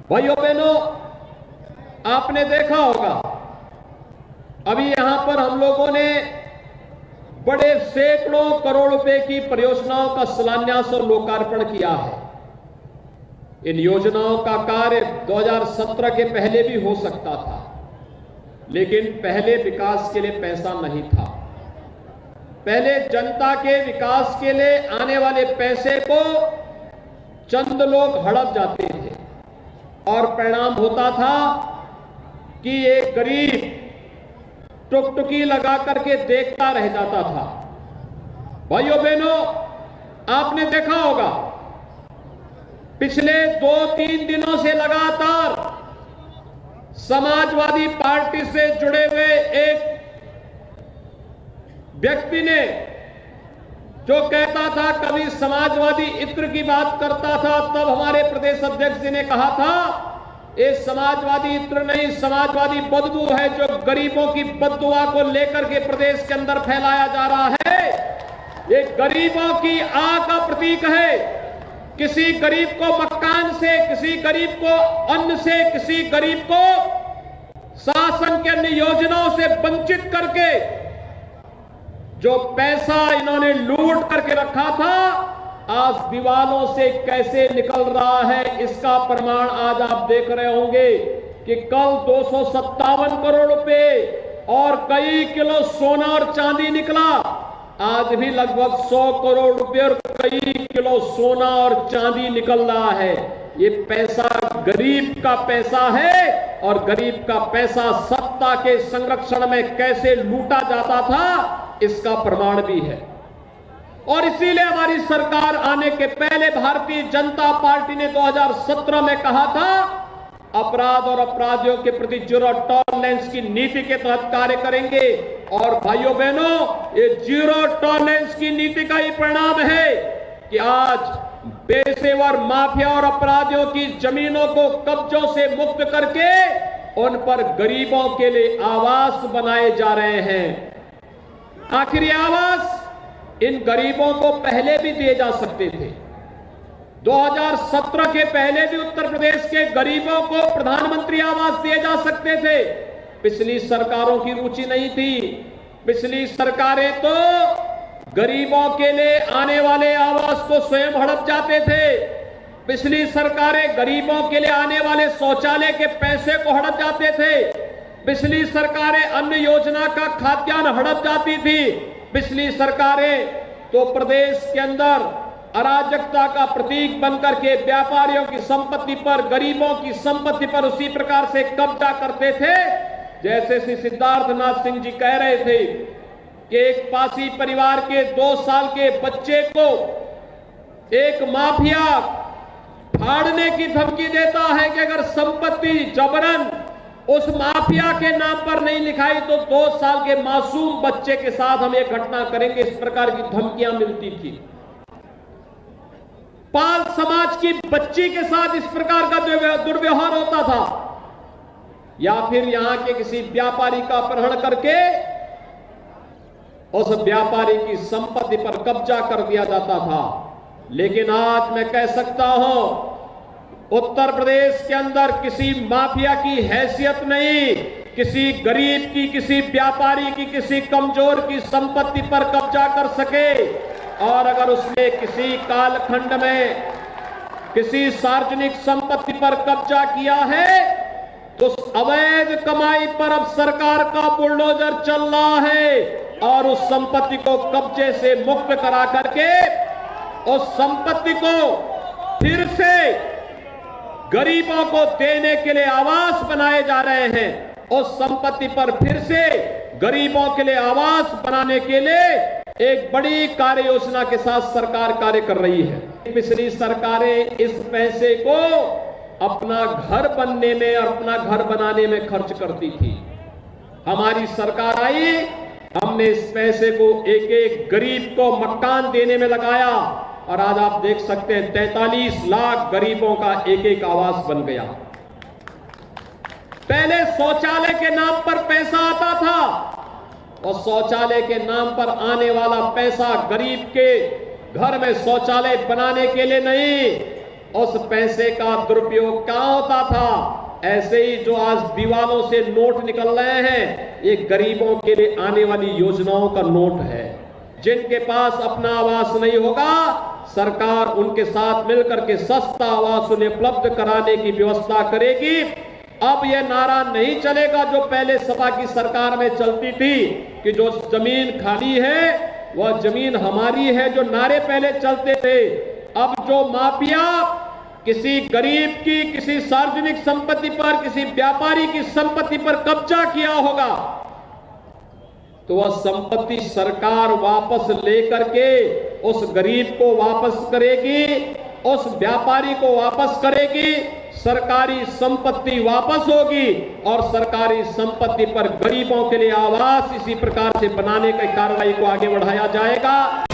भाइयों बहनों, आपने देखा होगा अभी यहां पर हम लोगों ने बड़े सैकड़ों करोड़ रुपए की परियोजनाओं का शिलान्यास और लोकार्पण किया है। इन योजनाओं का कार्य 2017 के पहले भी हो सकता था, लेकिन पहले विकास के लिए पैसा नहीं था। पहले जनता के विकास के लिए आने वाले पैसे को चंद लोग हड़प जाते थे और परिणाम होता था कि एक गरीब टुकटुकी लगा करके देखता रह जाता था। भाइयों बहनों, आपने देखा होगा पिछले 2-3 दिनों से लगातार समाजवादी पार्टी से जुड़े हुए एक व्यक्ति ने जो कहता था, कभी समाजवादी इत्र की बात करता था, तब हमारे प्रदेश अध्यक्ष जी ने कहा था ये समाजवादी इत्र नहीं, समाजवादी बदबू है जो गरीबों की बददुआ को लेकर के प्रदेश के अंदर फैलाया जा रहा है। ये गरीबों की आह का प्रतीक है। किसी गरीब को मकान से, किसी गरीब को अन्न से, किसी गरीब को शासन के अन्य योजनाओं से वंचित करके जो पैसा इन्होंने लूट करके रखा था, आज दीवालों से कैसे निकल रहा है, इसका प्रमाण आज आप देख रहे होंगे कि कल 257 करोड़ रुपए और कई किलो सोना और चांदी निकला। आज भी लगभग 100 करोड़ रुपए और कई किलो सोना और चांदी निकल रहा है। ये पैसा गरीब का पैसा है और गरीब का पैसा सत्ता के संरक्षण में कैसे लूटा जाता था, इसका प्रमाण भी है। और इसीलिए हमारी सरकार आने के पहले भारतीय जनता पार्टी ने 2017 में कहा था अपराध और अपराधियों के प्रति जीरो टॉलरेंस की नीति के तहत कार्य करेंगे। और भाइयों बहनों, ये जीरो टॉलरेंस की नीति का ही परिणाम है कि आज पेशेवर माफिया और अपराधियों की जमीनों को कब्जों से मुक्त करके उन पर गरीबों के लिए आवास बनाए जा रहे हैं। आखिर ये आवास इन गरीबों को पहले भी दिए जा सकते थे। 2017 के पहले भी उत्तर प्रदेश के गरीबों को प्रधानमंत्री आवास दिए जा सकते थे। पिछली सरकारों की रुचि नहीं थी। पिछली सरकारें तो गरीबों के लिए आने वाले आवास को स्वयं हड़प जाते थे। पिछली सरकारें गरीबों के लिए आने वाले शौचालय के पैसे को हड़प जाते थे। पिछली सरकारें अन्य योजना का खाद्यान्न हड़प जाती थी। पिछली सरकारें तो प्रदेश के अंदर अराजकता का प्रतीक बनकर के व्यापारियों की संपत्ति पर, गरीबों की संपत्ति पर उसी प्रकार से कब्जा करते थे जैसे श्री सिद्धार्थनाथ सिंह जी कह रहे थे कि एक पासी परिवार के 2 साल के बच्चे को एक माफिया फाड़ने की धमकी देता है कि अगर संपत्ति जबरन उस माफिया के नाम पर नहीं लिखाई तो 2 साल के मासूम बच्चे के साथ हम एक घटना करेंगे। इस प्रकार की धमकियां मिलती थी। पाल समाज की बच्ची के साथ इस प्रकार का दुर्व्यवहार होता था। या फिर यहां के किसी व्यापारी का अपहरण करके उस व्यापारी की संपत्ति पर कब्जा कर दिया जाता था। लेकिन आज मैं कह सकता हूं, उत्तर प्रदेश के अंदर किसी माफिया की हैसियत नहीं, किसी गरीब की, किसी व्यापारी की, किसी कमजोर की संपत्ति पर कब्जा कर सके। और अगर उसने किसी कालखंड में किसी सार्वजनिक संपत्ति पर कब्जा किया है तो उस अवैध कमाई पर अब सरकार का बुलडोजर चल रहा है और उस संपत्ति को कब्जे से मुक्त करा करके उस संपत्ति को फिर से गरीबों को देने के लिए आवास बनाए जा रहे हैं। उस संपत्ति पर फिर से गरीबों के लिए आवास बनाने के लिए एक बड़ी कार्य योजना के साथ सरकार कार्य कर रही है। पिछली सरकारें इस पैसे को अपना घर बनने में और अपना घर बनाने में खर्च करती थी। हमारी सरकार आई, हमने इस पैसे को एक एक गरीब को मकान देने में लगाया और आज आप देख सकते हैं 43 लाख गरीबों का एक एक आवास बन गया। पहले शौचालय के नाम पर पैसा आता था और शौचालय के नाम पर आने वाला पैसा गरीब के घर में शौचालय बनाने के लिए नहीं उस पैसे का दुरुपयोग कहां होता था? ऐसे ही जो आज दीवालों से नोट निकल रहे हैं, ये गरीबों के लिए आने वाली योजनाओं का नोट है। जिनके पास अपना आवास नहीं होगा, सरकार उनके साथ मिलकर के सस्ता आवास उन्हें उपलब्ध कराने की व्यवस्था करेगी। अब यह नारा नहीं चलेगा जो पहले सपा की सरकार में चलती थी कि जो जमीन खाली है वह जमीन हमारी है, जो नारे पहले चलते थे। अब जो माफिया किसी गरीब की, किसी सार्वजनिक संपत्ति पर, किसी व्यापारी की संपत्ति पर कब्जा किया होगा, तो वह संपत्ति सरकार वापस लेकर के उस गरीब को वापस करेगी, उस व्यापारी को वापस करेगी, सरकारी संपत्ति वापस होगी और सरकारी संपत्ति पर गरीबों के लिए आवास इसी प्रकार से बनाने की कार्रवाई को आगे बढ़ाया जाएगा।